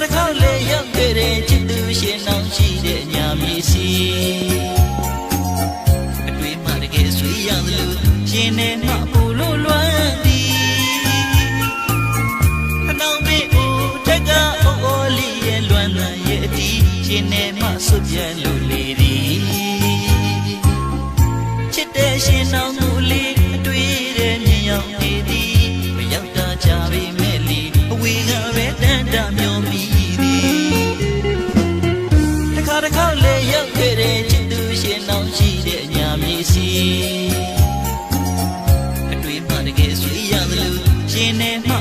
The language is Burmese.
တစ်ခါလေရောက်ခဲ့တဲ့ချစ်သူရှင်နှောင်းရှိတဲ့ညာမြေစီအတွေ့မှတကယ်ဆွေးရသလိုရှင်နေမှပူလို့လွမ်းသည်အနောင်မေဦးတက်ကအိုးလေးရဲ့လွမ်းနိုင်ရဲ့အတီးရှင်နေမှဆွပြန်လို့လေသည်ချစ်တဲ့ရှင်နှောင်းမူလေးအတွေ့တဲ့မြင်ရောက်နေသည်မရောက်တာကြပေမဲ့လေအဝေးကပဲတန်တာမျောမိတစ်ခါလေရောက်ခဲ့တဲ့ချစ်သူရှင်နှောင်းရှိတဲ့ညာမြေစီအတွေ့မှတကယ်ဆွေးရသလိုရှင်နေမှ